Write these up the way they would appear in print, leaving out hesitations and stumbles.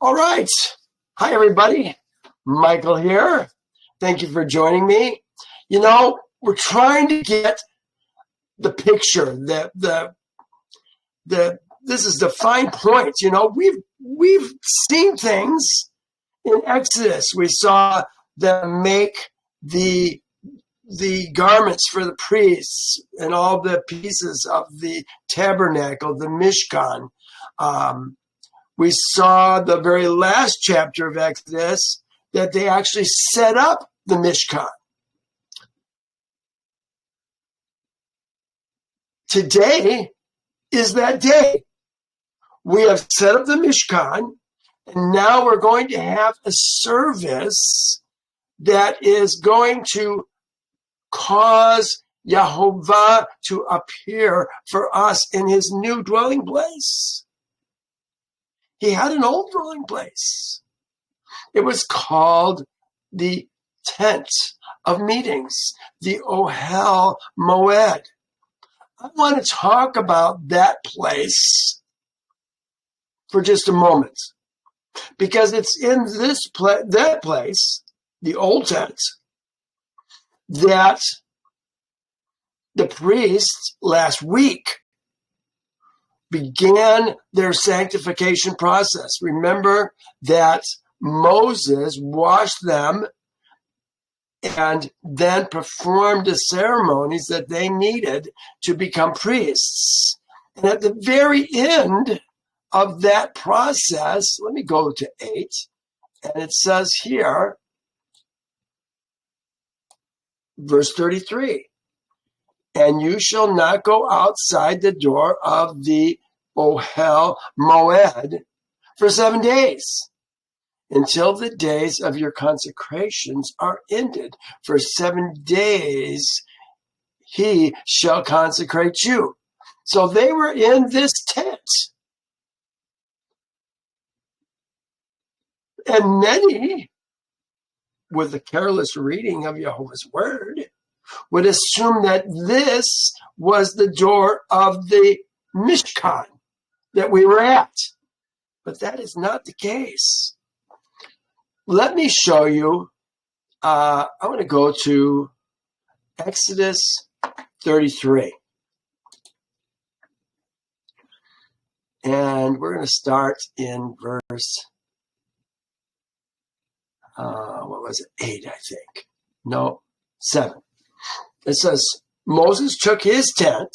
All right. Hi, everybody. Michael here. Thank you for joining me. We're trying to get the picture, this is the fine points. We've seen things in Exodus. We saw them make the garments for the priests and all the pieces of the tabernacle, the Mishkan. We saw the very last chapter of Exodus that they actually set up the Mishkan. Today is that day. We have set up the Mishkan, and now we're going to have a service that is going to cause Yehovah to appear for us in his new dwelling place. He had an old dwelling place. It was called the tent of meetings, the Ohel Moed. I want to talk about that place for just a moment, because it's in that place, the old tent, that the priests last week began their sanctification process. Remember that Moses washed them and then performed the ceremonies that they needed to become priests. And at the very end of that process, let me go to 8, and it says here, verse 33, and you shall not go outside the door of the Ohel Moed for 7 days, until the days of your consecrations are ended. For 7 days he shall consecrate you. So they were in this tent. And many, with a careless reading of Yehovah's word, would assume that this was the door of the Mishkan that we were at. But that is not the case. Let me show you. I want to go to Exodus 33. And we're going to start in verse, 8, I think. No, 7. It says, Moses took his tent,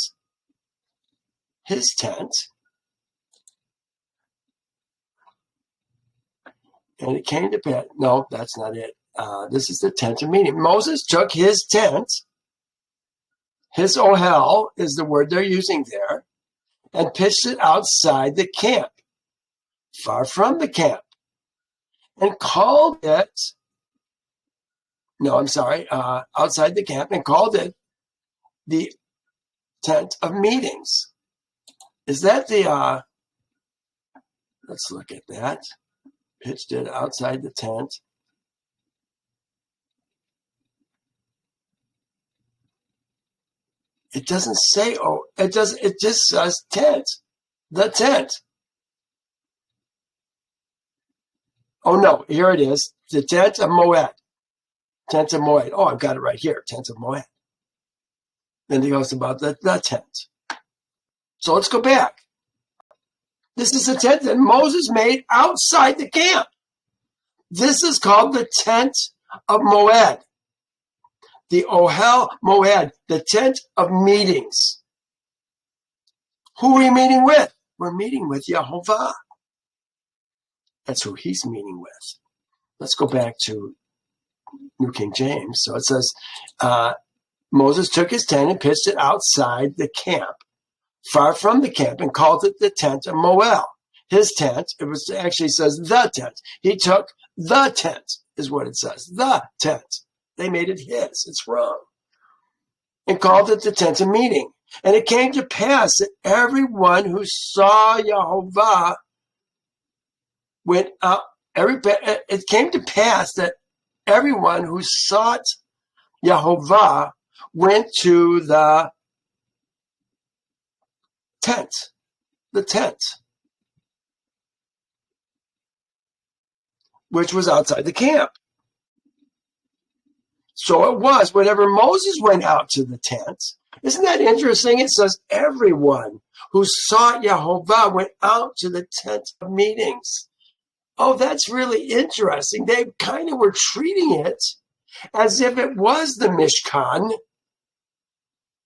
and it came to pass. No, that's not it. This is the tent of meeting. Moses took his tent, his ohel is the word they're using there, and pitched it outside the camp, far from the camp, and called it, outside the camp, and called it the tent of meetings. Is that the, let's look at that. Pitched it outside the tent. It doesn't say, it just says tent, the tent. Oh no, here it is, the tent of Moed. Tent of Moed. Oh, I've got it right here, tent of Moed. Then he goes about the tent. So let's go back. This is a tent that Moses made outside the camp. This is called the tent of Moed. The Ohel Moed, the tent of meetings. Who are we meeting with? We're meeting with Yehovah. That's who he's meeting with. Let's go back to New King James. So it says, Moses took his tent and pitched it outside the camp, far from the camp, and called it the tent of Moel. His tent, actually says the tent. He took the tent, is what it says. The tent. They made it his. It's wrong. And called it the tent of meeting. And it came to pass that everyone who saw Yehovah went out. It came to pass that everyone who sought Yehovah went to the tent. The tent. which was outside the camp. So it was whenever Moses went out to the tent. Isn't that interesting? It says everyone who sought Yehovah went out to the tent of meetings. Oh, that's really interesting. They kind of were treating it as if it was the Mishkan,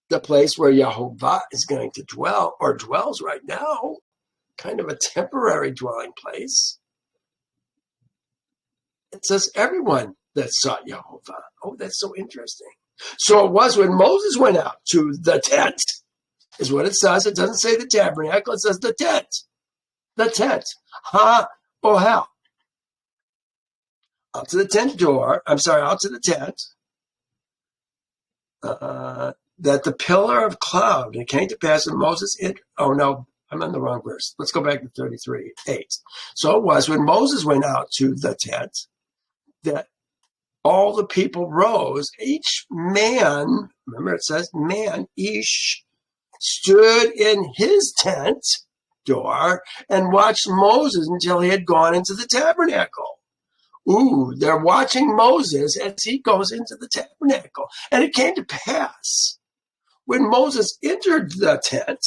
the place where Yehovah is going to dwell, or dwells right now, kind of a temporary dwelling place. It says everyone that sought Yehovah. Oh, that's so interesting. So it was when Moses went out to the tent, is what it says. It doesn't say the tabernacle, it says the tent. The tent. Ha-ohel. Out to the tent door, out to the tent, that the pillar of cloud, and it came to pass that Moses, oh no, I'm on the wrong verse. Let's go back to 33:8. So it was when Moses went out to the tent that all the people rose. Each man, remember it says man, ish, stood in his tent door and watched Moses until he had gone into the tabernacle. Ooh, they're watching Moses as he goes into the tabernacle. And it came to pass when Moses entered the tent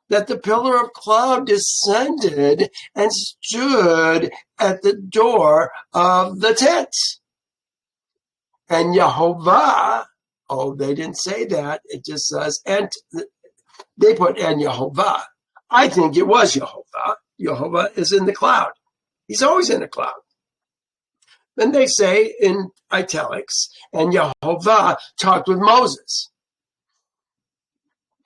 that the pillar of cloud descended and stood at the door of the tent. And Yehovah, oh, they didn't say that. It just says, and they put, and Yehovah. I think it was Yehovah. Yehovah is in the cloud. He's always in the cloud. Then they say in italics, and Yehovah talked with Moses.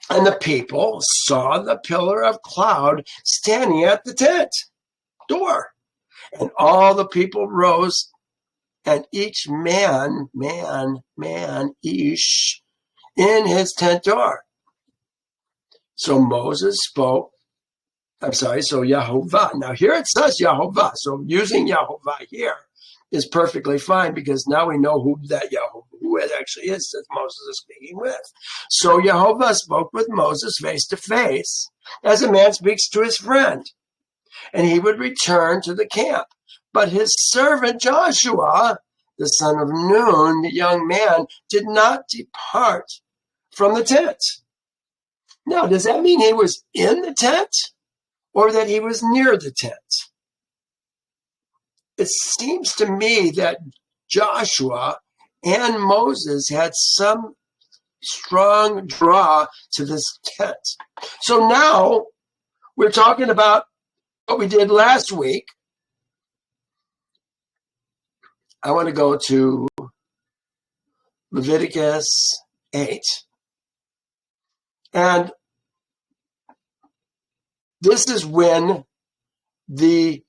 And the people saw the pillar of cloud standing at the tent door. And all the people rose, and each man, ish, in his tent door. So Moses spoke, so Yehovah. Now here it says Yehovah. So using Yehovah here is perfectly fine because now we know who it actually is that Moses is speaking with. So Yehovah spoke with Moses face to face as a man speaks to his friend, and he would return to the camp. But his servant Joshua, the son of Nun, the young man, did not depart from the tent. Now, does that mean he was in the tent or that he was near the tent? It seems to me that Joshua and Moses had some strong draw to this tent. So now we're talking about what we did last week. I want to go to Leviticus 8. And this is when the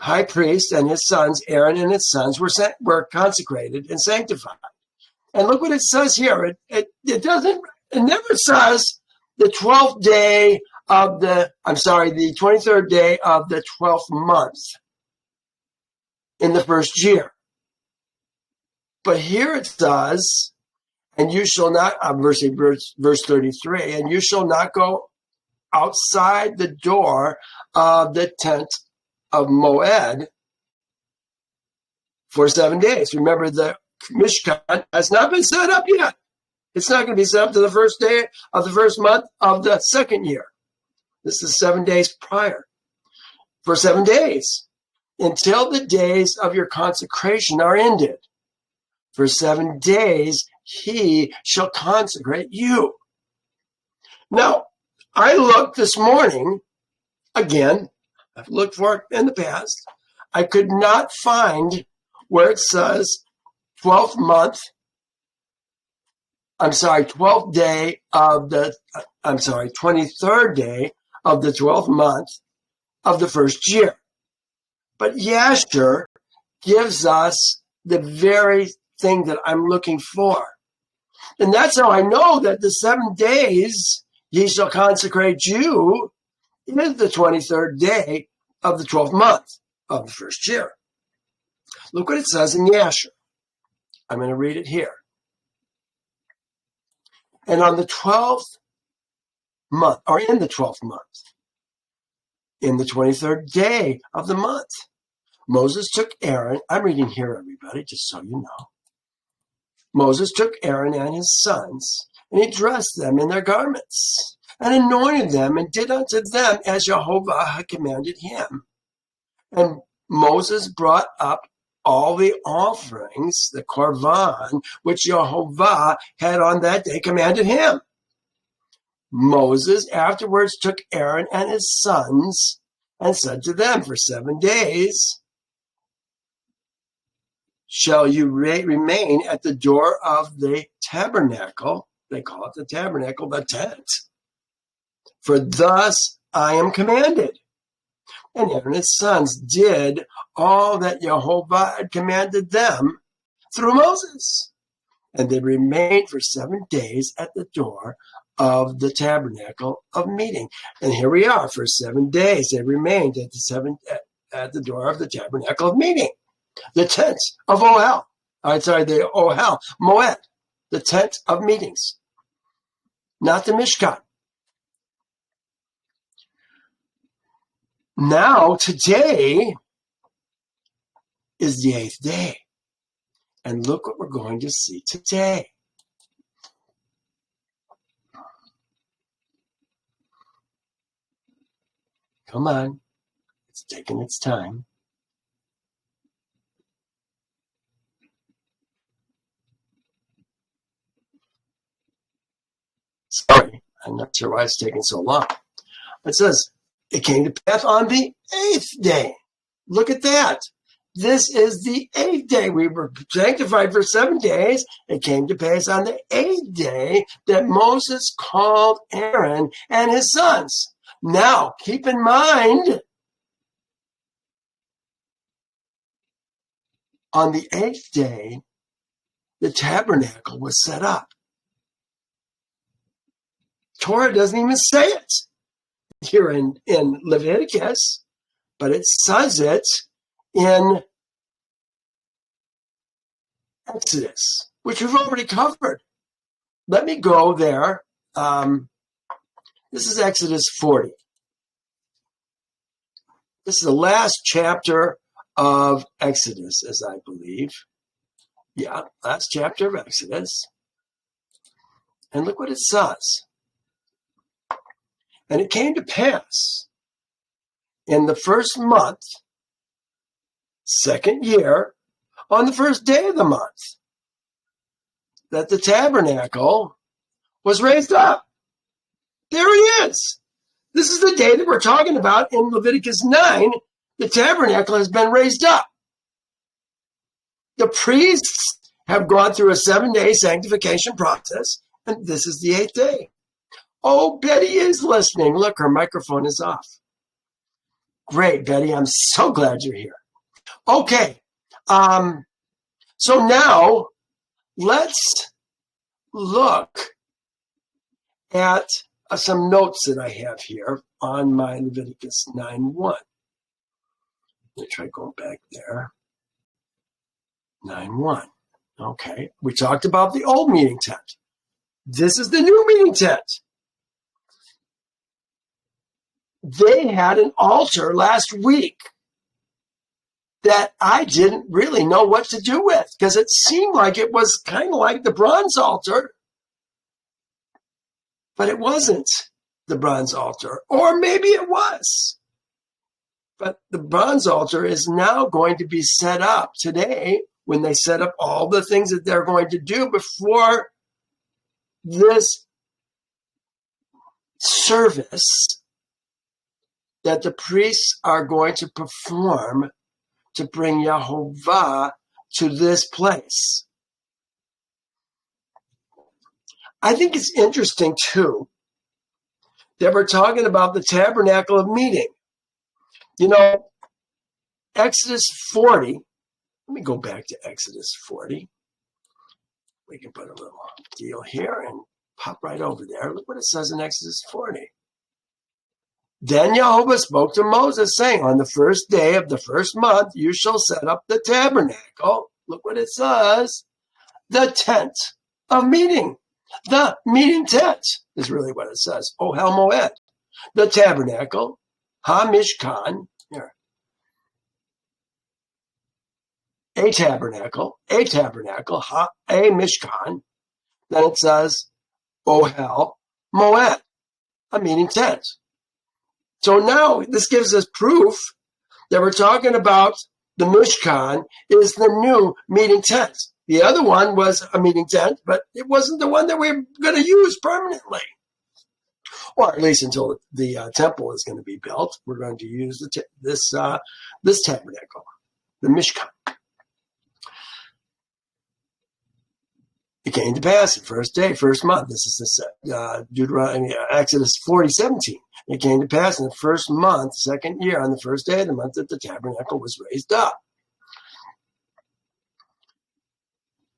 high priest and his sons, Aaron and his sons, were consecrated and sanctified. And look what it says here. It never says the 12th day of the 23rd day of the 12th month in the first year. But here it says, and you shall not, verse 33, and you shall not go outside the door of the tent of Moed for 7 days. Remember, the Mishkan has not been set up yet. It's not going to be set up to the first day of the first month of the second year. This is 7 days prior. For 7 days, until the days of your consecration are ended. For 7 days, he shall consecrate you. Now, I looked this morning, again, I've looked for it in the past. I could not find where it says 12th month, 12th day of the, 23rd day of the 12th month of the first year. But Yasher gives us the very thing that I'm looking for. And that's how I know that the 7 days ye shall consecrate you is the 23rd day of the 12th month of the first year. Look what it says in Yasher. I'm going to read it here. And on the 12th month, or in the 12th month, in the 23rd day of the month, Moses took Aaron. I'm reading here, everybody, just so you know. Moses took Aaron and his sons, and he dressed them in their garments, and anointed them, and did unto them as Yehovah had commanded him. And Moses brought up all the offerings, the korban, which Yehovah had on that day commanded him. Moses afterwards took Aaron and his sons and said to them, for 7 days shall you remain at the door of the tabernacle. They call it the tabernacle, the tent. For thus I am commanded. And Aaron and his sons did all that Yehovah had commanded them through Moses. And they remained for 7 days at the door of the tabernacle of meeting. And here we are, for 7 days they remained at the door of the tabernacle of meeting. The tent of Ohel. The Ohel, Moed, the tent of meetings. Not the Mishkan. Now, today is the 8th day. And look what we're going to see today. Come on. It's taking its time. Sorry, I'm not sure why it's taking so long. It says, it came to pass on the 8th day. Look at that. This is the 8th day. We were sanctified for 7 days. It came to pass on the 8th day that Moses called Aaron and his sons. Now, keep in mind, on the 8th day, the tabernacle was set up. Torah doesn't even say it here in Leviticus, but it says it in Exodus, which we've already covered. Let me go there. This is Exodus 40. This is the last chapter of Exodus, as I believe. Yeah, last chapter of Exodus. And look what it says. And it came to pass in the first month, 2nd year, on the first day of the month, that the tabernacle was raised up. There he is. This is the day that we're talking about in Leviticus 9. The tabernacle has been raised up. The priests have gone through a 7-day sanctification process, and this is the 8th day. Oh, Betty is listening. Look, her microphone is off. Great, Betty. I'm so glad you're here. Okay. So now let's look at some notes that I have here on my Leviticus 9:1. Let me try going back there. 9:1. Okay. We talked about the old meeting tent. This is the new meeting tent. They had an altar last week that I didn't really know what to do with, because it seemed like it was kind of like the bronze altar, but it wasn't the bronze altar. Or maybe it was. But the bronze altar is now going to be set up today, when they set up all the things that they're going to do before this service that the priests are going to perform to bring Yehovah to this place. I think it's interesting, too, that we're talking about the tabernacle of meeting. You know, Exodus 40, let me go back to Exodus 40. We can put a little deal here and pop right over there. Look what it says in Exodus 40. Then Yehovah spoke to Moses, saying, on the first day of the first month, you shall set up the tabernacle. Look what it says. The tent of meeting. The meeting tent is really what it says. Ohel Moed. The tabernacle. Ha-Mishkan. Here. a tabernacle, a mishkan. Then it says ohel moed, a meeting tent. So now this gives us proof that we're talking about the mishkan is the new meeting tent. The other one was a meeting tent, but it wasn't the one that we're going to use permanently. Or at least until the temple is going to be built, we're going to use this tabernacle, the Mishkan. It came to pass the first day, first month. This is Deuteronomy, Exodus 40:17. It came to pass in the first month, second year, on the first day of the month that the tabernacle was raised up.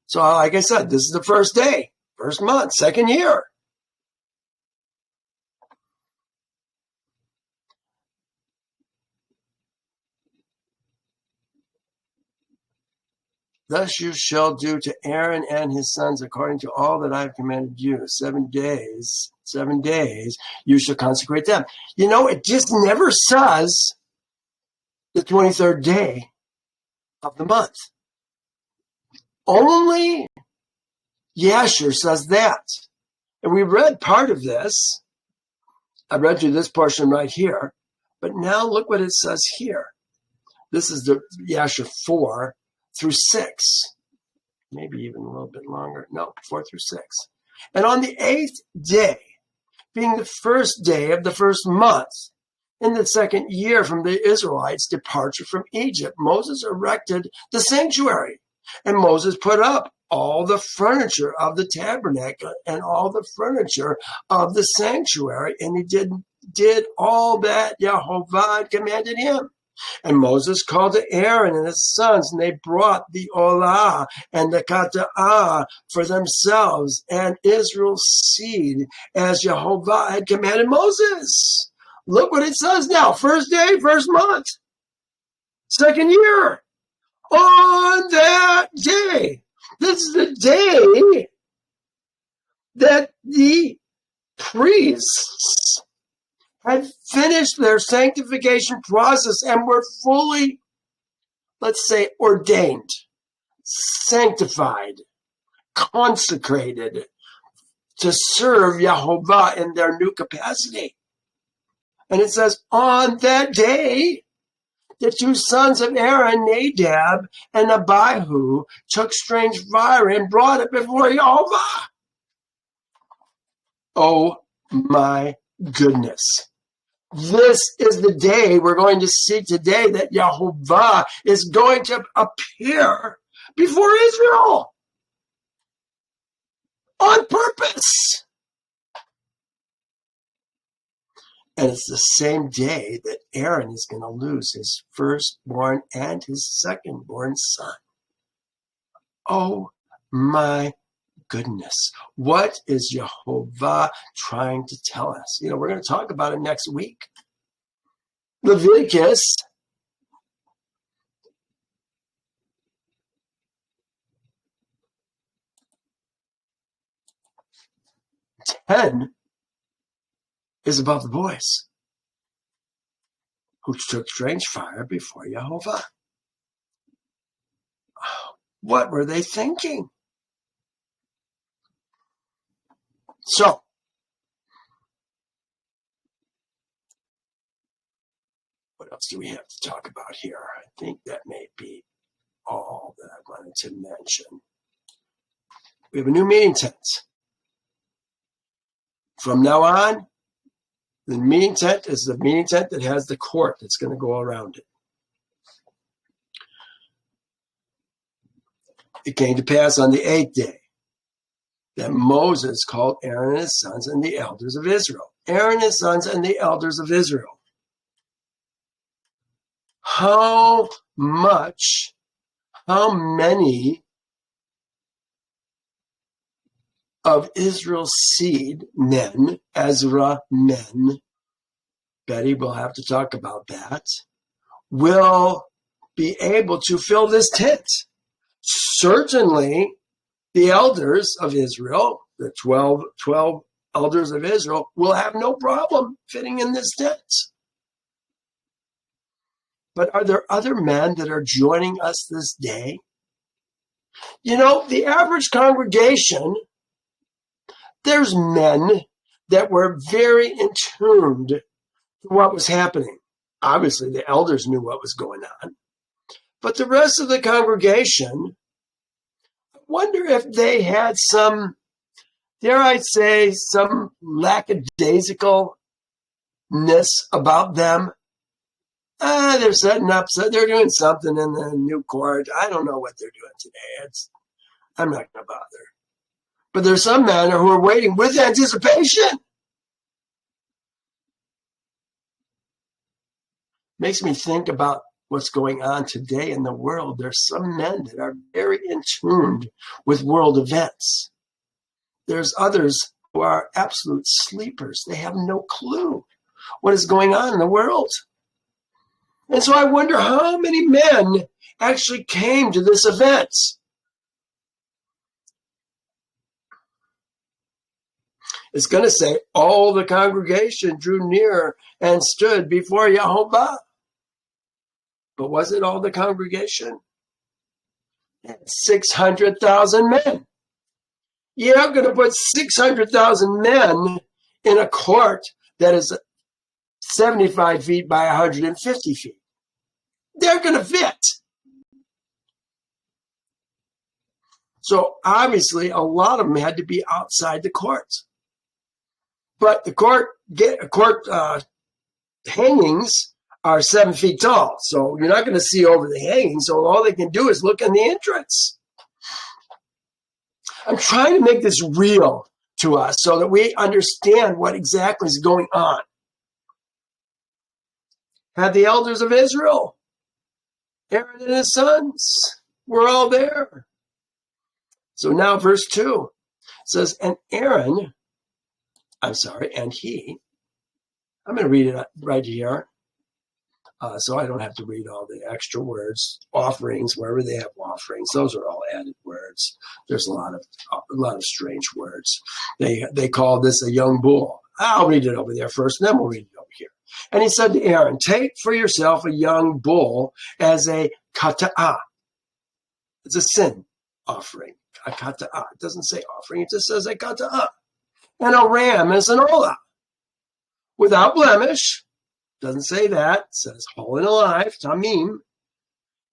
So, like I said, this is the first day, first month, second year. Thus you shall do to Aaron and his sons according to all that I have commanded you. 7 days, you shall consecrate them. You know, it just never says the 23rd day of the month. Only Yasher says that. And we read part of this. I read you this portion right here. But now look what it says here. This is the Yasher 4 through 6, maybe even a little bit longer. No, 4 through 6. And on the 8th day, being the first day of the first month, in the second year from the Israelites' departure from Egypt, Moses erected the sanctuary. And Moses put up all the furniture of the tabernacle and all the furniture of the sanctuary. And he did all that Yehovah had commanded him. And Moses called to Aaron and his sons, and they brought the olah and the kata'ah for themselves and Israel's seed, as Yehovah had commanded Moses. Look what it says now. First day, first month, second year. On that day. This is the day that the priests had finished their sanctification process and were fully, let's say, ordained, sanctified, consecrated to serve Yehovah in their new capacity. And it says, on that day, the 2 sons of Aaron, Nadab and Abihu, took strange fire and brought it before Yehovah. Oh my goodness. This is the day we're going to see today that Yehovah is going to appear before Israel on purpose. And it's the same day that Aaron is going to lose his firstborn and his secondborn son. Oh my goodness. What is Yehovah trying to tell us? You know, we're going to talk about it next week. Leviticus is about the boys who took strange fire before Yehovah. What were they thinking? So, what else do we have to talk about here? I think that may be all that I wanted to mention. We have a new meeting tent. From now on, the meeting tent is the meeting tent that has the court that's going to go around it. It came to pass on the 8th day that Moses called Aaron and his sons and the elders of Israel. Aaron and his sons and the elders of Israel. How many of Israel's seed men, Ezra men, Betty will have to talk about that, will be able to fill this tent? Certainly, the elders of Israel, the 12 elders of Israel, will have no problem fitting in this tent. But are there other men that are joining us this day You know, the average congregation, there's men that were very in tune to what was happening. Obviously, the elders knew what was going on. But the rest of the congregation, I wonder if they had some, dare I say, some lackadaisicalness about them. They're setting up, so they're doing something in the new court. I don't know what they're doing today. I'm not going to bother. But there's some men who are waiting with anticipation. Makes me think about what's going on today in the world. There's some men that are very in tune with world events. There's others who are absolute sleepers. They have no clue what is going on in the world. And so I wonder how many men actually came to this event. It's going to say, all the congregation drew near and stood before Yehovah. But was it all the congregation? 600,000 men. You're not going to put 600,000 men in a court that is 75 feet by 150 feet. They're going to fit. So obviously, a lot of them had to be outside the courts. But the court hangings are 7 feet tall. So you're not going to see over the hangings. So all they can do is look in the entrance. I'm trying to make this real to us so that we understand what exactly is going on. Had the elders of Israel, Aaron and his sons, were all there. So now verse 2 says, and he, I'm going to read it right here. So I don't have to read all the extra words. Offerings, wherever they have offerings, those are all added words. There's a lot of strange words. They call this a young bull. I'll read it over there first, and then we'll read it over here. And he said to Aaron, take for yourself a young bull as a kata'ah. It's a sin offering. A kata'ah. It doesn't say offering. It just says a kata'ah. And a ram as an olah, without blemish. Doesn't say that. It says whole and alive, tamim.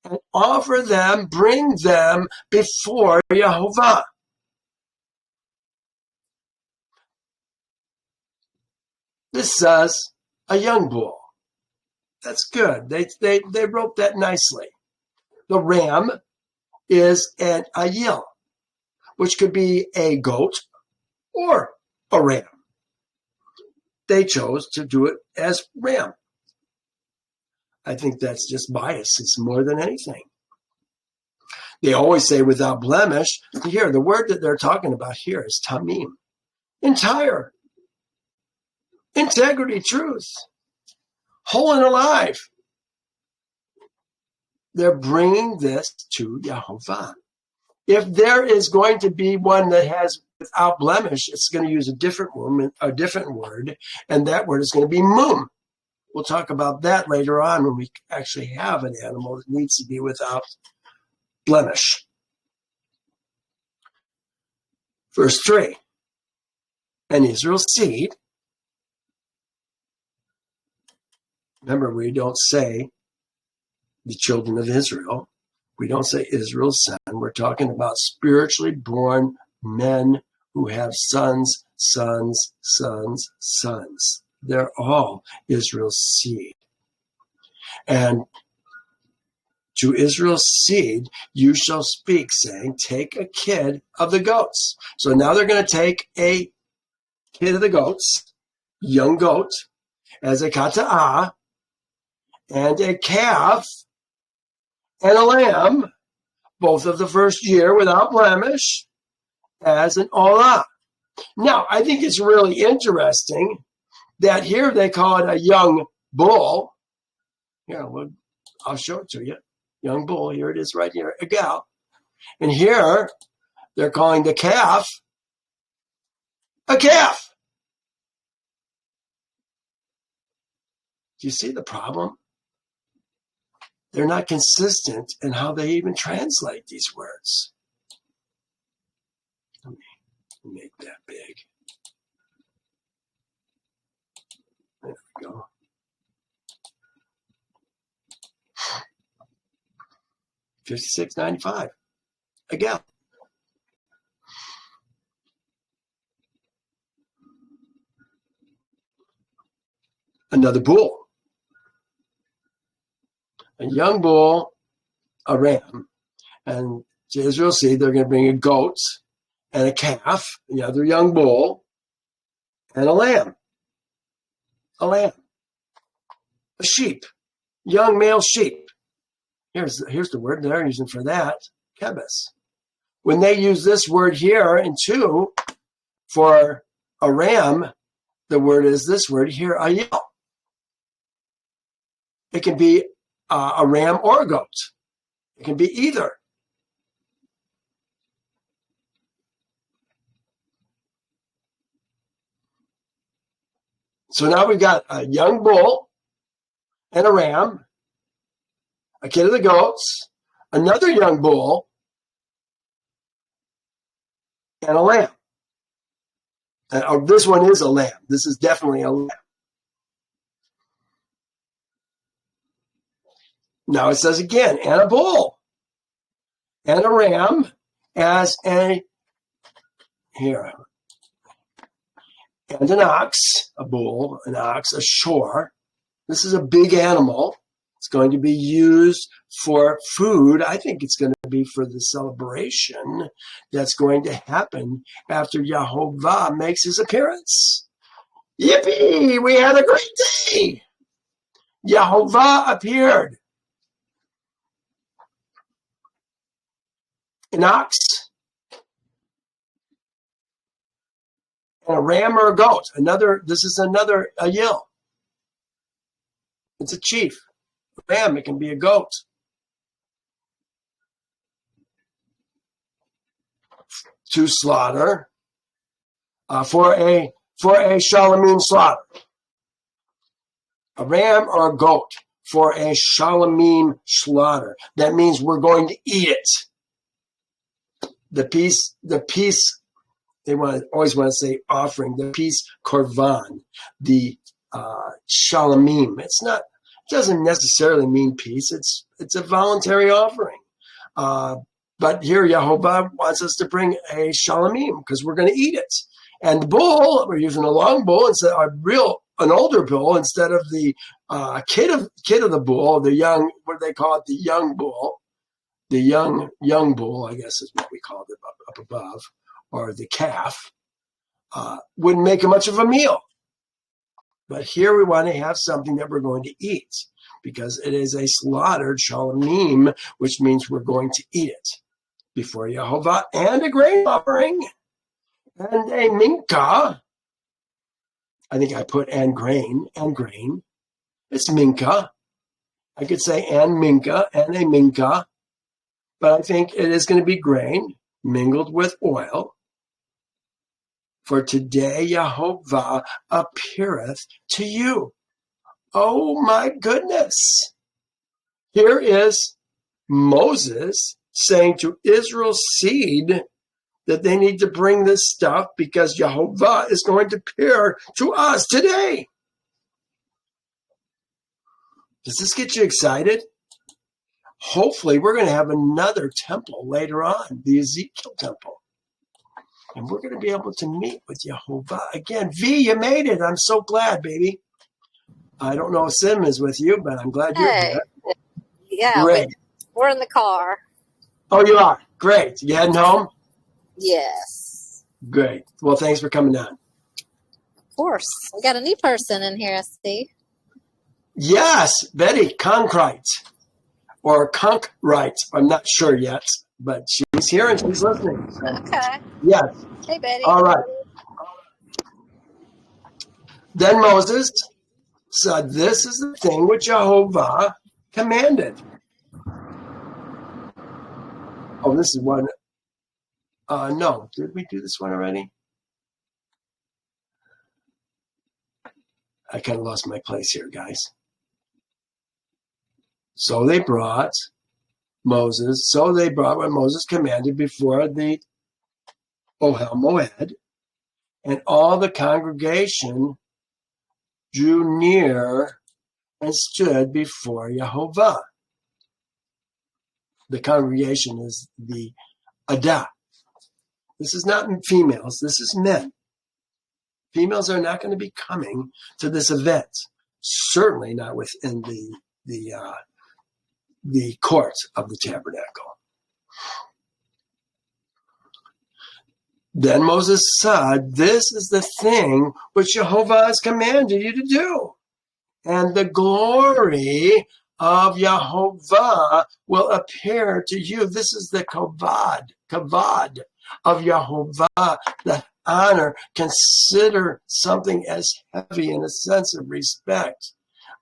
And offer them, bring them before Yehovah. This says a young bull. That's good. They wrote that nicely. The ram is an ayil, which could be a goat or a ram. They chose to do it as ram. I think that's just biases more than anything. They always say without blemish. Here, the word that they're talking about here is tamim. Entire. Integrity, truth. Whole and alive. They're bringing this to Yehovah. If there is going to be one that has without blemish, it's going to use a different word, and that word is going to be mum. We'll talk about that later on when we actually have an animal that needs to be without blemish. Verse 3, and Israel's seed. Remember, we don't say the children of Israel. We don't say Israel's son. We're talking about spiritually born men who have sons, sons, sons, sons. They're all Israel's seed. And to Israel's seed, you shall speak, saying, take a kid of the goats. So now they're going to take a kid of the goats, young goat, as a kata'ah, and a calf, and a lamb, both of the first year without blemish, as an olah. Now, I think it's really interesting that here they call it a young bull. Yeah, well, I'll show it to you. Young bull, here it is right here, a gal. And here, they're calling the calf a calf. Do you see the problem? They're not consistent in how they even translate these words. Make that big. There we go. $56.95 a gallon. Another bull. A young bull, a ram. And to Israel seed, they're going to bring a goat and a calf, another young bull, and a lamb. A lamb. A sheep. Young male sheep. Here's the word they're using for that. Kebes. When they use this word here in 2 for a ram, the word is this word here, ayel. It can be a ram or a goat. It can be either. So now we've got a young bull and a ram, a kid of the goats, another young bull, and a lamb. And this one is a lamb. This is definitely a lamb. Now it says again, and a bull, and a ram as and an ox, a bull, an ox, a shore. This is a big animal. It's going to be used for food. I think it's going to be for the celebration that's going to happen after Yehovah makes his appearance. Yippee! We had a great day! Yehovah appeared. An ox, and a ram or a goat. This is another ayil. It's a chief. A ram, it can be a goat. To slaughter for a shalamim slaughter. A ram or a goat for a shalamim slaughter. That means we're going to eat it. The piece, they always want to say offering, the piece korban, the shalamim. It doesn't necessarily mean peace. It's a voluntary offering. But here Yehovah wants us to bring a shalamim because we're going to eat it. And the bull, we're using a long bull instead an older bull instead of the kid of the bull, the young, what do they call it? The young bull. The young bull, I guess is what we called it up above, or the calf, wouldn't make much of a meal. But here we want to have something that we're going to eat because it is a slaughtered shalamim, which means we're going to eat it before Yehovah, and a grain offering and a minka. I think I put and grain. It's minka. I could say and minka and a minka. But I think it is going to be grain mingled with oil. For today Yehovah appeareth to you. Oh my goodness. Here is Moses saying to Israel's seed that they need to bring this stuff because Yehovah is going to appear to us today. Does this get you excited? Hopefully, we're going to have another temple later on, the Ezekiel temple. And we're going to be able to meet with Yehovah again. V, you made it. I'm so glad, baby. I don't know if Sim is with you, but I'm glad you're here. Yeah, great. We're in the car. Oh, you are? Great. You heading home? Yes. Great. Well, thanks for coming on. Of course. We got a new person in here, I see. Yes, Betty Concrete. Or Conkrite. I'm not sure yet, but she's here and she's listening. So. Okay. Yes. Hey, Betty. All right. Then Moses said, this is the thing which Yehovah commanded. Oh, this is one. No. Did we do this one already? I kind of lost my place here, guys. So they brought what Moses commanded before the Ohel Moed, and all the congregation drew near and stood before Yehovah. The congregation is the Adah. This is not females, this is men. Females are not going to be coming to this event. Certainly not within the court of the tabernacle. Then Moses said, "This is the thing which Yehovah has commanded you to do. And the glory of Yehovah will appear to you." This is the kavod of Yehovah, the honor. Consider something as heavy in a sense of respect.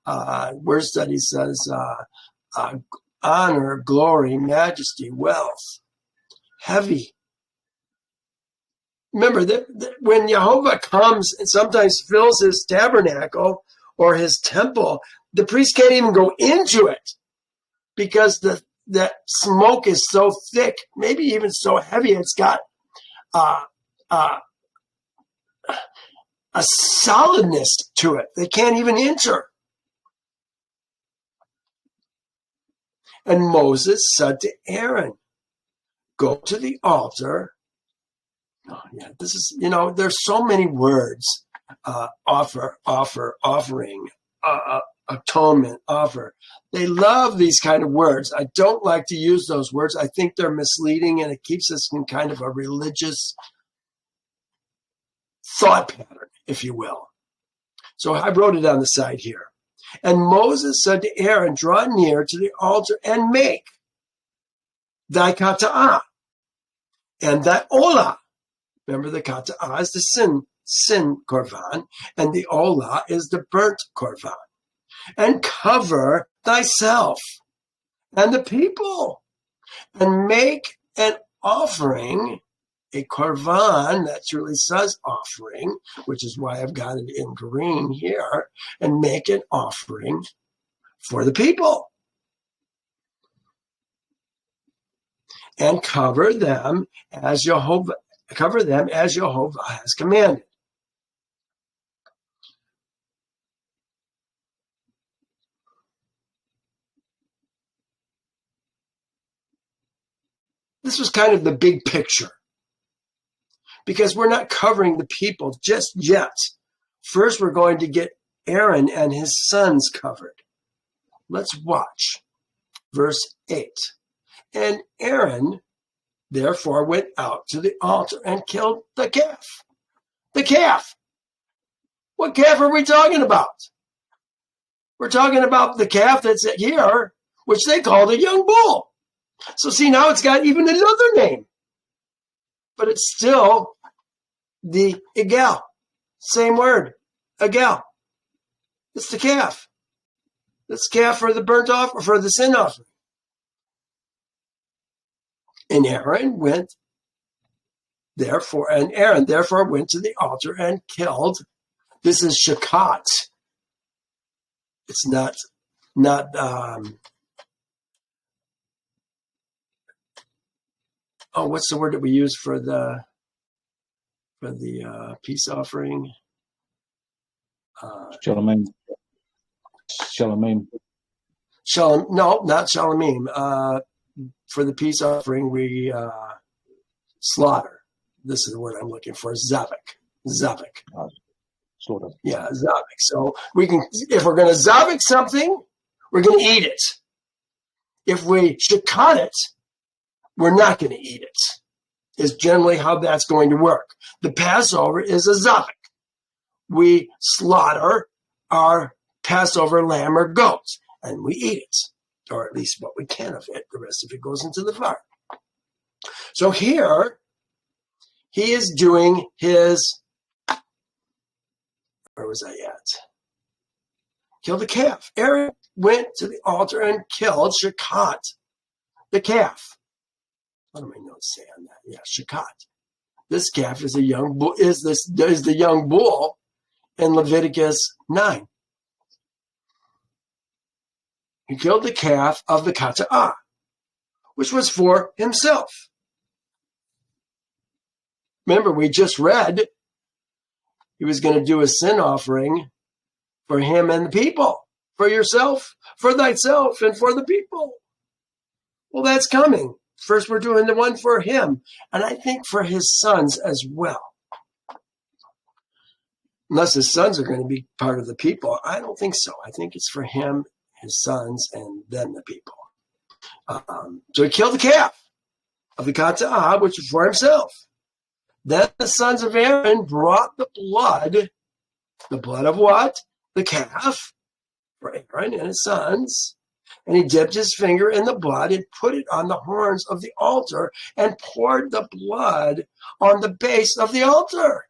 Word study says honor, glory, majesty, wealth. Heavy. Remember that when Yehovah comes and sometimes fills his tabernacle or his temple, the priest can't even go into it because the smoke is so thick, maybe even so heavy, it's got a solidness to it. They can't even enter. And Moses said to Aaron, "Go to the altar." Oh, yeah, this is, there's so many words. Offering, atonement, offer. They love these kind of words. I don't like to use those words. I think they're misleading, and it keeps us in kind of a religious thought pattern, if you will. So I wrote it on the side here. And Moses said to Aaron, "Draw near to the altar and make thy kata'ah and thy olah." Remember, the kata'ah is the sin korban, and the olah is the burnt korban. "And cover thyself and the people, and make an offering," a korban, that truly says offering, which is why I've got it in green here, "and make an offering for the people. And cover them as Yehovah has commanded." This was kind of the big picture, because we're not covering the people just yet. First, we're going to get Aaron and his sons covered. Let's watch verse 8. "And Aaron therefore went out to the altar and killed the calf." The calf. What calf are we talking about? We're talking about the calf that's here, which they call the young bull. So see, now it's got even another name, but it's still the egal. Same word, egal. It's the calf. It's calf for the burnt offering, for the sin offering. And Aaron therefore went to the altar and killed. This is shakat. It's not what's the word that we use for the peace offering? Shalom. Shalom. No, not shalomim. For the peace offering, we slaughter. This is the word I'm looking for. Zavik. Sort of. Yeah, zavik. So we can, if we're going to zavik something, we're going to eat it. If we shakat it, we're not going to eat it. Is generally how that's going to work. The Passover is a zavik. We slaughter our Passover lamb or goat, and we eat it, or at least what we can of it. The rest of it goes into the fire. So here, he is doing his, where was I at? Kill the calf. Aaron went to the altar and killed shakat, the calf. What do my notes say on that? Yeah, shakat. This calf is a young bull. Is the young bull in Leviticus 9? He killed the calf of the kata'ah, which was for himself. Remember, we just read he was going to do a sin offering for him and the people, for yourself, for thyself, and for the people. Well, that's coming. First, we're doing the one for him, and I think for his sons as well. Unless his sons are going to be part of the people. I don't think so. I think it's for him, his sons, and then the people. So he killed the calf of the kata'ah, which was for himself. Then the sons of Aaron brought the blood of what? The calf, for Aaron and his sons. And he dipped his finger in the blood and put it on the horns of the altar and poured the blood on the base of the altar.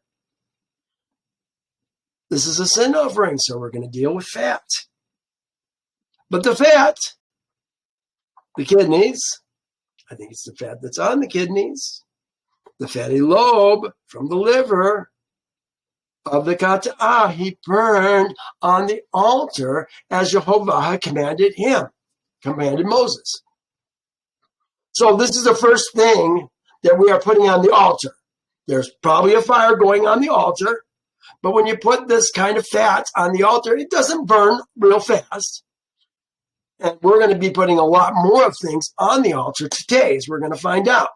This is a sin offering, so we're going to deal with fat. But the fat, the kidneys, I think it's the fat that's on the kidneys, the fatty lobe from the liver of the kata'ah, he burned on the altar as Yehovah commanded Moses. So this is the first thing that we are putting on the altar. There's probably a fire going on the altar, but when you put this kind of fat on the altar, it doesn't burn real fast. And we're going to be putting a lot more of things on the altar today, as we're going to find out.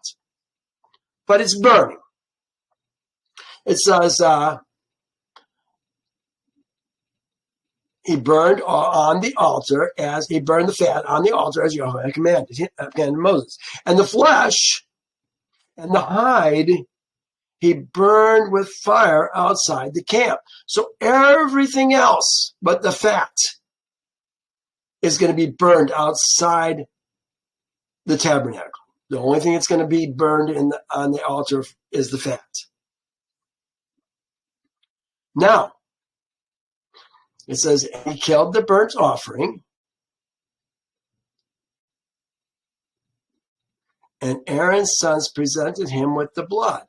But it's burning. It says, he burned on the altar as he burned the fat on the altar as Yehovah commanded Moses. And the flesh and the hide he burned with fire outside the camp. So everything else but the fat is going to be burned outside the tabernacle. The only thing that's going to be burned on the altar is the fat. Now, it says, he killed the burnt offering, and Aaron's sons presented him with the blood.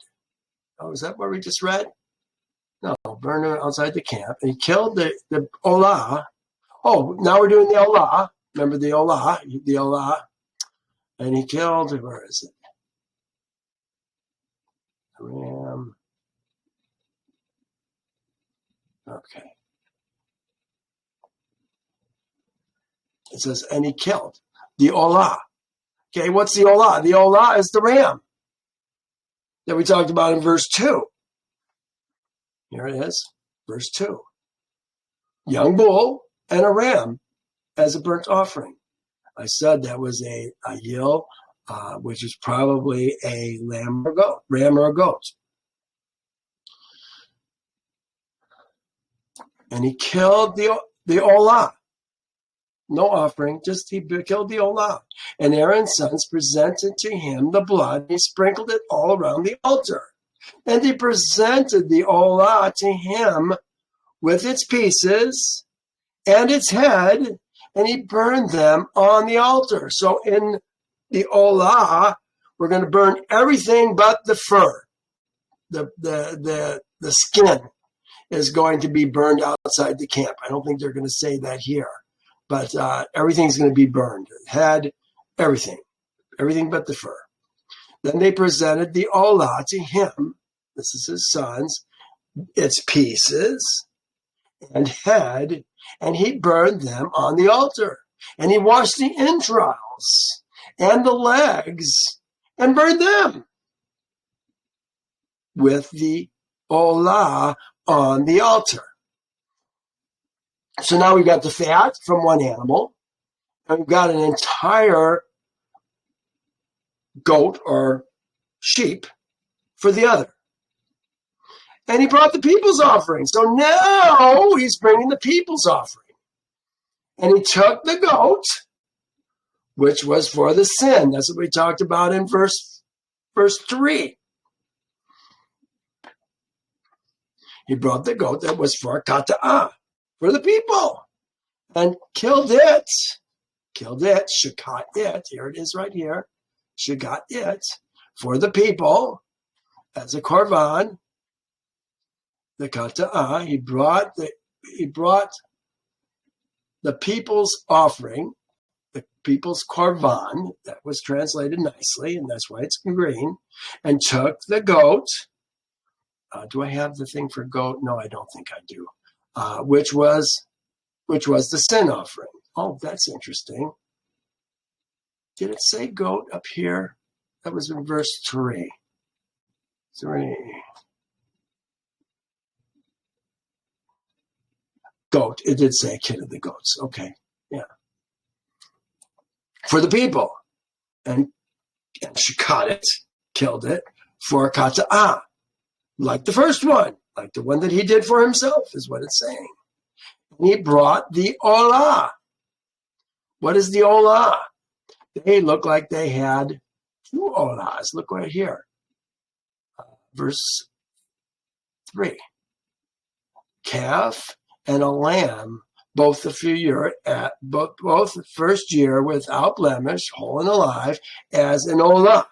Oh, is that what we just read? No, burned it outside the camp. And he killed the olah. Oh, now we're doing the olah. Remember the olah. And he killed, where is it? Ram. Okay. It says, and he killed the olah. Okay, what's the olah? The olah is the ram that we talked about in verse 2. Here it is, verse 2. Young bull and a ram as a burnt offering. I said that was a yil, which is probably a ram or a goat. And he killed the olah. No offering, just he killed the olah. And Aaron's sons presented to him the blood. He sprinkled it all around the altar. And he presented the olah to him with its pieces and its head, and he burned them on the altar. So in the olah, we're going to burn everything but the fur. The skin is going to be burned outside the camp. I don't think they're going to say that here. But everything's going to be burned. Head, everything but the fur. Then they presented the olah to him, this is his sons, its pieces and head, and he burned them on the altar. And he washed the entrails and the legs and burned them with the olah on the altar. So now we've got the fat from one animal, and we've got an entire goat or sheep for the other. And he brought the people's offering. So now he's bringing the people's offering. And he took the goat, which was for the sin. That's what we talked about in verse 3. He brought the goat that was for kata'ah, for the people, and killed it, shakat it, here it is right here, shakat it, for the people, as a korban, the kata'ah. He brought the people's offering, the people's korban, that was translated nicely, and that's why it's in green, and took the goat, Do I have the thing for goat? No, I don't think I do. Which was the sin offering. Oh, that's interesting. Did it say goat up here? That was in verse 3. 3. Goat. It did say a kid of the goats. Okay. Yeah. For the people. And she caught it, killed it, for kata'ah. Like the first one. Like the one that he did for himself, is what it's saying. And he brought the olah. What is the olah? They look like they had 2 olahs. Look right here. Verse 3. Calf and a lamb, both the first year without blemish, whole and alive, as an olah.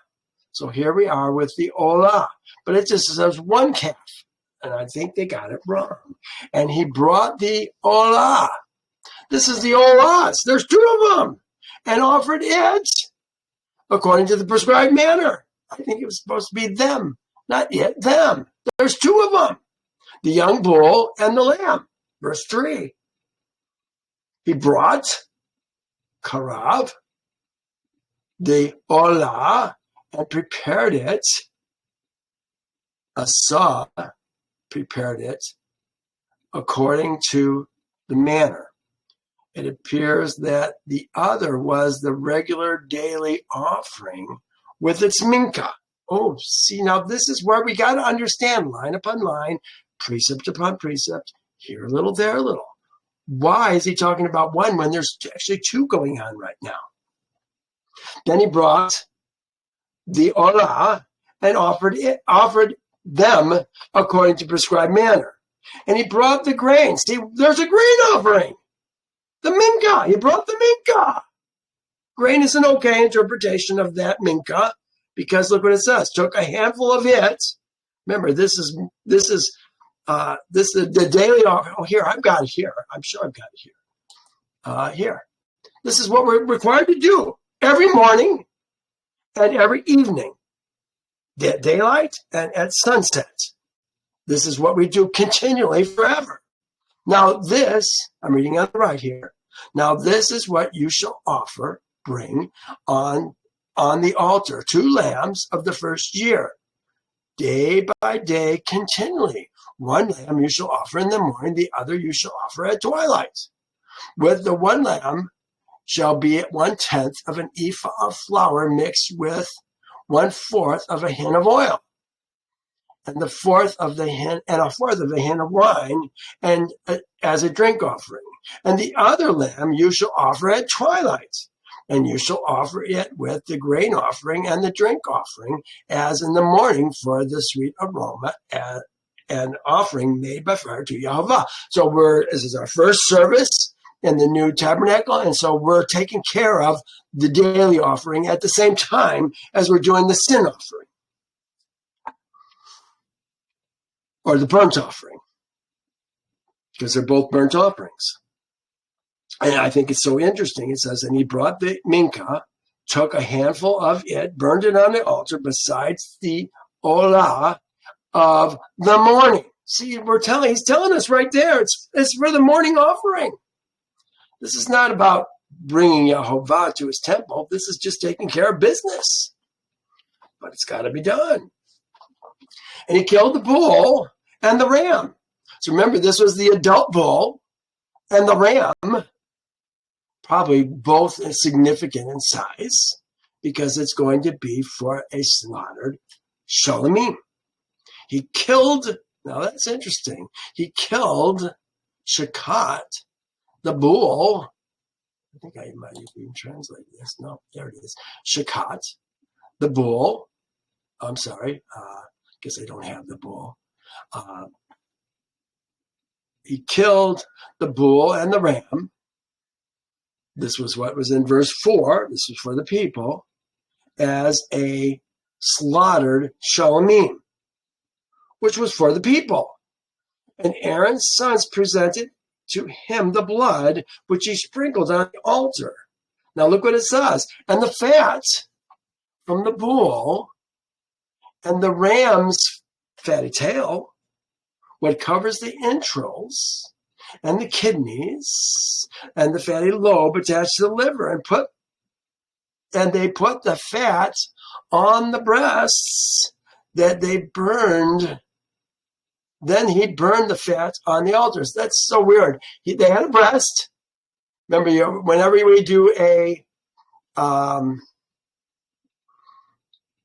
So here we are with the olah. But it just says 1 calf. And I think they got it wrong. And he brought the olah. This is the olahs. There's 2 of them. And offered it according to the prescribed manner. I think it was supposed to be them. Not yet, them. There's 2 of them. The young bull and the lamb. Verse 3. He brought karav, the olah, and prepared it. Asa prepared it according to the manner. It appears that the other was the regular daily offering with its minka. Oh, see, now this is where we got to understand line upon line, precept upon precept, here a little, there a little. Why is he talking about 1 when there's actually 2 going on right now? Then he brought the olah and offered them according to prescribed manner. And he brought the grain. See, there's a grain offering. The minka. He brought the minka. Grain is an okay interpretation of that minka, because look what it says. Took a handful of it. Remember, this is the daily offering. Oh, here, I've got it here. I'm sure I've got it here. Here. This is what we're required to do every morning and every evening. At daylight and at sunset. This is what we do continually forever. Now this, I'm reading on the right here. Now this is what you shall bring on the altar, 2 lambs of the first year, day by day, continually. 1 lamb you shall offer in the morning, the other you shall offer at twilight. With the 1 lamb shall be 1/10 of an ephah of flour mixed with 1/4 of a hin of oil, and a fourth of the hin of wine, and as a drink offering. And the other lamb you shall offer at twilight, and you shall offer it with the grain offering and the drink offering, as in the morning, for the sweet aroma and offering made by fire to Yehovah. So this is our first service in the new tabernacle, and so we're taking care of the daily offering at the same time as we're doing the sin offering or the burnt offering, because they're both burnt offerings. And I think it's so interesting. It says, and he brought the minka, took a handful of it, burned it on the altar besides the olah of the morning. See, he's telling us right there, it's for the morning offering. This is not about bringing Yehovah to his temple. This is just taking care of business. But it's got to be done. And he killed the bull and the ram. So remember, this was the adult bull and the ram, probably both significant in size, because it's going to be for a slaughtered shalomim. He killed, now that's interesting, he killed Shakat, the bull. I think I might even translate this. No, there it is. Shakat, the bull. I'm sorry, because I don't have the bull. He killed the bull and the ram. This was what was in verse 4. This was for the people, as a slaughtered shalomim, which was for the people. And Aaron's sons presented to him the blood, which he sprinkled on the altar. Now look what it says. And the fat from the bull and the ram's fatty tail what covers the entrails and the kidneys and the fatty lobe attached to the liver, and they put the fat on the breasts that they burned. Then he burned the fat on the altars. That's so weird. They had a breast. Remember, whenever we do a,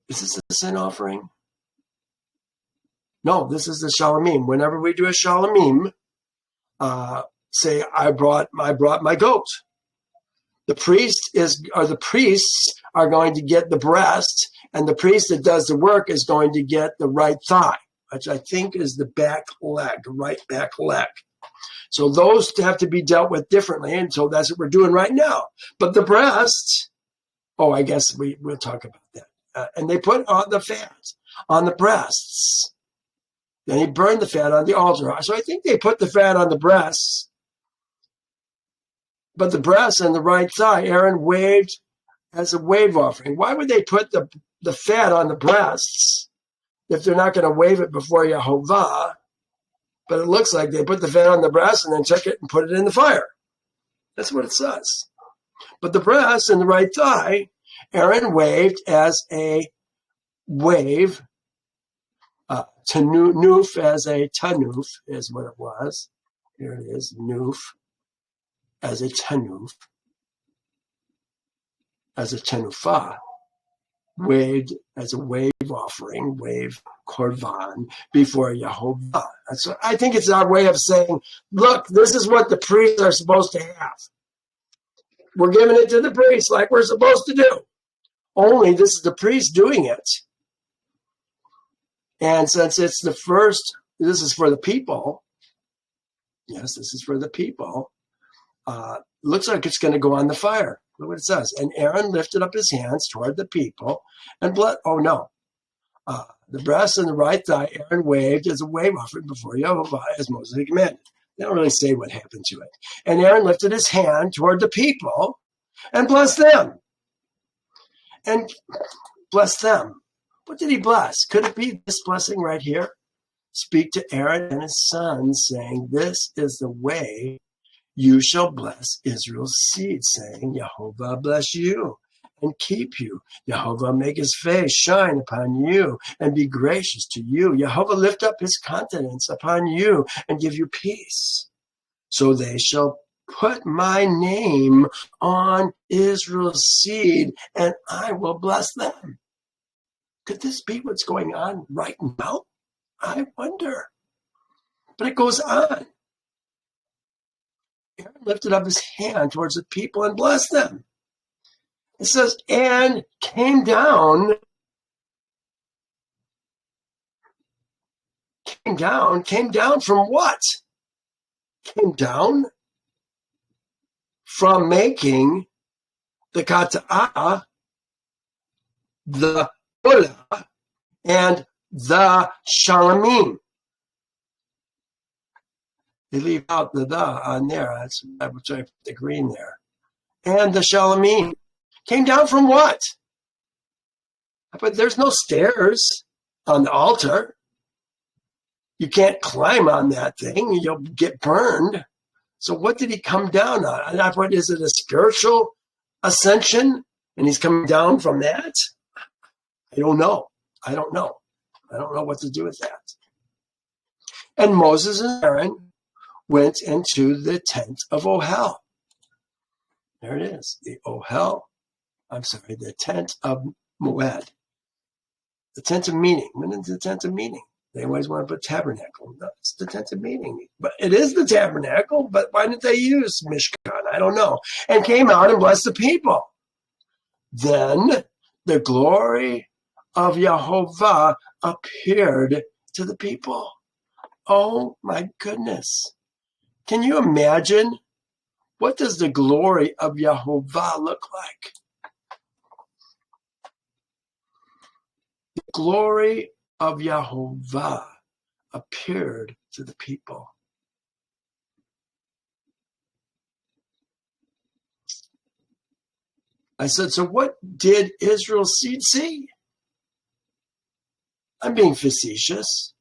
is this a sin offering? No, this is the shalomim. Whenever we do a shalomim, say I brought my goat. The priests are going to get the breast, and the priest that does the work is going to get the right thigh, which I think is the back leg, right back leg. So those have to be dealt with differently, and so that's what we're doing right now. But the breast, I guess we'll talk about that. And they put on the fat on the breasts. Then he burned the fat on the altar. So I think they put the fat on the breasts. But the breast and the right thigh, Aaron waved as a wave offering. Why would they put the fat on the breasts if they're not going to wave it before Yehovah? But it looks like they put the fat on the breast and then took it and put it in the fire. That's what it says. But the breast and the right thigh, Aaron waved as a wave. Tanuf as a tanuf is what it was. Here it is, nuf as a tanuf, as a tanufah, waved as a wave offering, wave korban before Yehovah. That's what, I think it's our way of saying, look, this is what the priests are supposed to have. We're giving it to the priests like we're supposed to do. Only this is the priest doing it. And since it's the first, this is for the people. Yes, this is for the people. Looks like it's going to go on the fire. Look what it says. And Aaron lifted up his hands toward the people and blessed. The breast and the right thigh Aaron waved as a wave offering before Yehovah as Moses had commanded. They don't really say what happened to it. And Aaron lifted his hand toward the people and blessed them. And blessed them. What did he bless? Could it be this blessing right here? Speak to Aaron and his sons, saying, this is the way you shall bless Israel's seed, saying, Yehovah bless you and keep you. Yehovah make his face shine upon you and be gracious to you. Yehovah lift up his countenance upon you and give you peace. So they shall put my name on Israel's seed, and I will bless them. Could this be what's going on right now? I wonder. But it goes on. Aaron lifted up his hand towards the people and blessed them. It says, and came down from what? Came down from making the kata'ah, the ulah, and the shalomim. They leave out the on there. That's why I put the green there. And the shalomim. Came down from what? But there's no stairs on the altar. You can't climb on that thing. You'll get burned. So what did he come down on? I thought, is it a spiritual ascension? And he's coming down from that? I don't know. I don't know what to do with that. And Moses and Aaron went into the tent of Ohel. There it is, the tent of Moed. The tent of meeting. When is the tent of meeting? They always want to put tabernacle. No, it's the tent of meeting. But it is the tabernacle, but why didn't they use Mishkan? I don't know. And came out and blessed the people. Then the glory of Yehovah appeared to the people. Oh my goodness. Can you imagine? What does the glory of Yehovah look like? The glory of Yehovah appeared to the people. I said, so what did Israel's seed see? I'm being facetious.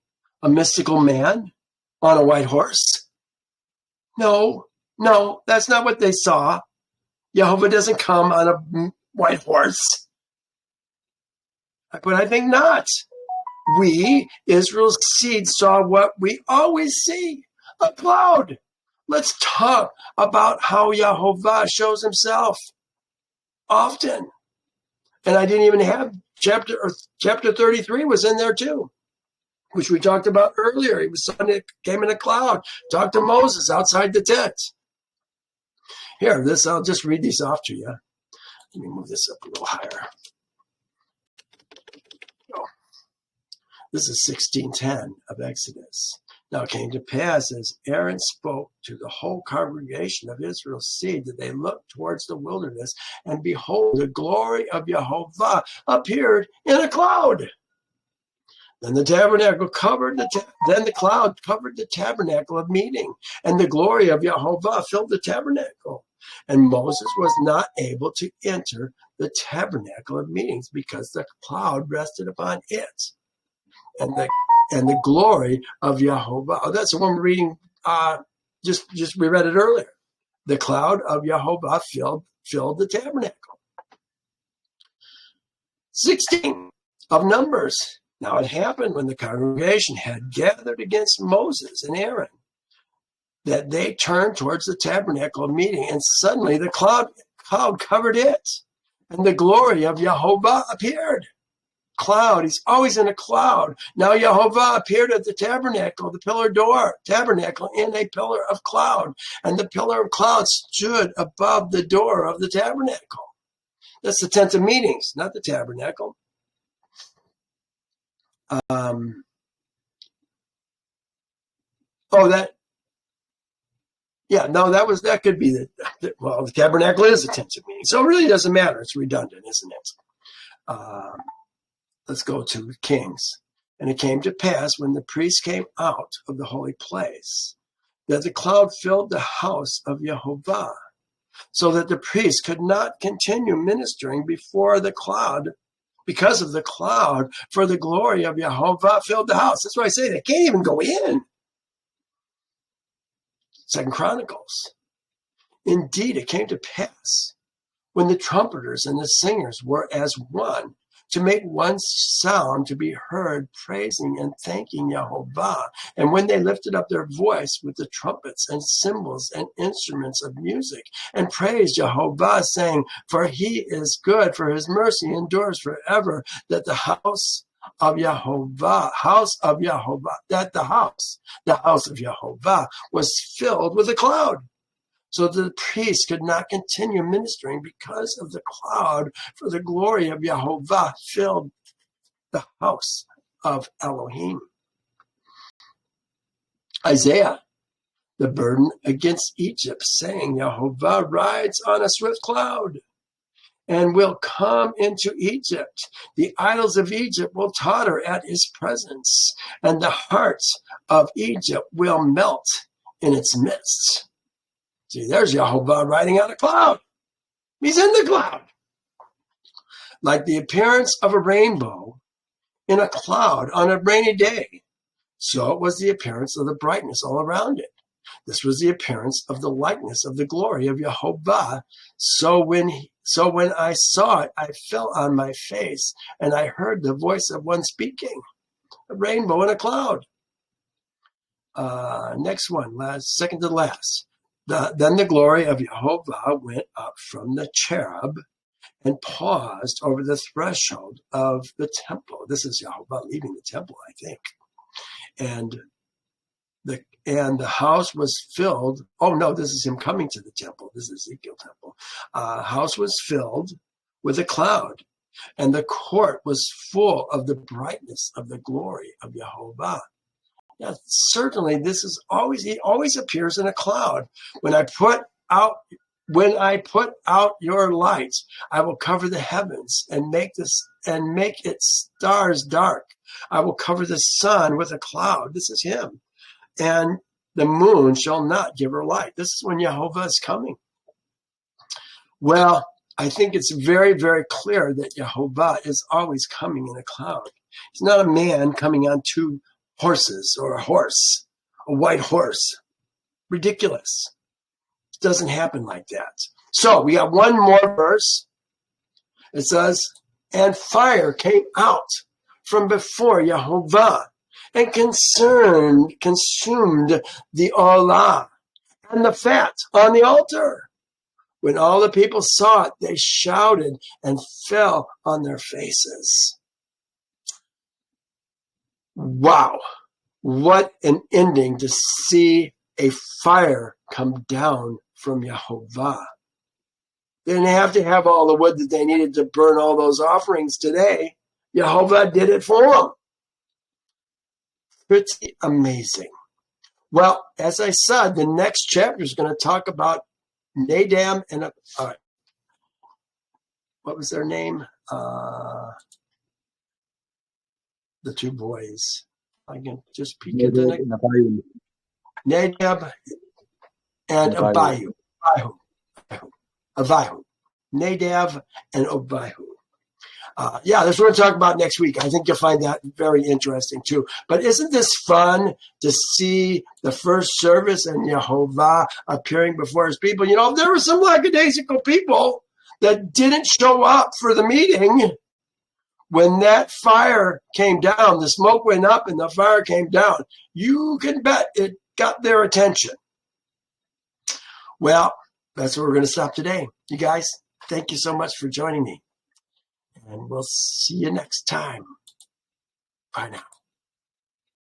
A mystical man on a white horse? No, that's not what they saw. Yehovah doesn't come on a white horse. But I think not. We, Israel's seed, saw what we always see, a cloud. Let's talk about how Yehovah shows himself often. And I didn't even have chapter 33 was in there too, which we talked about earlier. He was someone that came in a cloud, talked to Moses outside the tent. Here, I'll just read these off to you. Let me move this up a little higher. This is 16:10 of Exodus. Now it came to pass as Aaron spoke to the whole congregation of Israel's seed that they looked towards the wilderness, and behold, the glory of Yehovah appeared in a cloud. Then the cloud covered the tabernacle of meeting, and the glory of Yehovah filled the tabernacle. And Moses was not able to enter the tabernacle of meetings because the cloud rested upon it. And the glory of Yehovah. Oh, that's the one we're reading. Just we read it earlier. The cloud of Yehovah filled the tabernacle. 16 of Numbers. Now it happened when the congregation had gathered against Moses and Aaron that they turned towards the tabernacle of meeting, and suddenly the cloud covered it, and the glory of Yehovah appeared. Cloud. He's always in a cloud. Now Yehovah appeared at the tabernacle, the pillar door, tabernacle in a pillar of cloud, and the pillar of cloud stood above the door of the tabernacle. That's the tent of meetings, not the tabernacle. That could be the tabernacle is a tent of meetings. So it really doesn't matter. It's redundant, isn't it? Let's go to Kings. And it came to pass when the priests came out of the holy place that the cloud filled the house of Yehovah, so that the priests could not continue ministering before the cloud because of the cloud, for the glory of Yehovah filled the house. That's why I say they can't even go in. 2 Chronicles. Indeed, it came to pass when the trumpeters and the singers were as one, to make one sound to be heard, praising and thanking Yehovah. And when they lifted up their voice with the trumpets and cymbals and instruments of music, and praised Yehovah, saying, for he is good, for his mercy endures forever, that the house of Yehovah, the house of Yehovah was filled with a cloud. So the priests could not continue ministering because of the cloud, for the glory of Yehovah filled the house of Elohim. Isaiah, the burden against Egypt, saying, Yehovah rides on a swift cloud and will come into Egypt. The idols of Egypt will totter at his presence, and the hearts of Egypt will melt in its midst. See, there's Yehovah riding on a cloud. He's in the cloud. Like the appearance of a rainbow in a cloud on a rainy day, so it was the appearance of the brightness all around it. This was the appearance of the likeness of the glory of Yehovah. So when I saw it, I fell on my face, and I heard the voice of one speaking. A rainbow in a cloud. Next one, second to last. Then the glory of Yehovah went up from the cherub and paused over the threshold of the temple. This is Yehovah leaving the temple, I think. And the house was filled. Oh no, this is him coming to the temple. This is Ezekiel temple. House was filled with a cloud, and the court was full of the brightness of the glory of Yehovah. Yeah, certainly he always appears in a cloud. When I put out your light, I will cover the heavens and make its stars dark. I will cover the sun with a cloud. This is him. And the moon shall not give her light. This is when Yehovah is coming. Well, I think it's very, very clear that Yehovah is always coming in a cloud. He's not a man coming on two horses or a horse a white horse. Ridiculous. It doesn't happen like that. So we got one more verse. It says, and fire came out from before Yehovah and consumed the olah and the fat on the altar. When all the people saw it, they shouted and fell on their faces. Wow, what an ending to see a fire come down from Yehovah. They didn't have to have all the wood that they needed to burn all those offerings today. Yehovah did it for them. Pretty amazing. Well, as I said, the next chapter is going to talk about Nadab and what was their name? The two boys. I can just peek at the next. Nadab and Abihu. Abihu. Nadab and Abihu. That's what we're talking about next week. I think you'll find that very interesting too. But isn't this fun to see the first service and Yehovah appearing before his people? You know, there were some lackadaisical people that didn't show up for the meeting. When that fire came down, the smoke went up and the fire came down. You can bet it got their attention. Well, that's where we're going to stop today. You guys, thank you so much for joining me. And we'll see you next time. Bye now.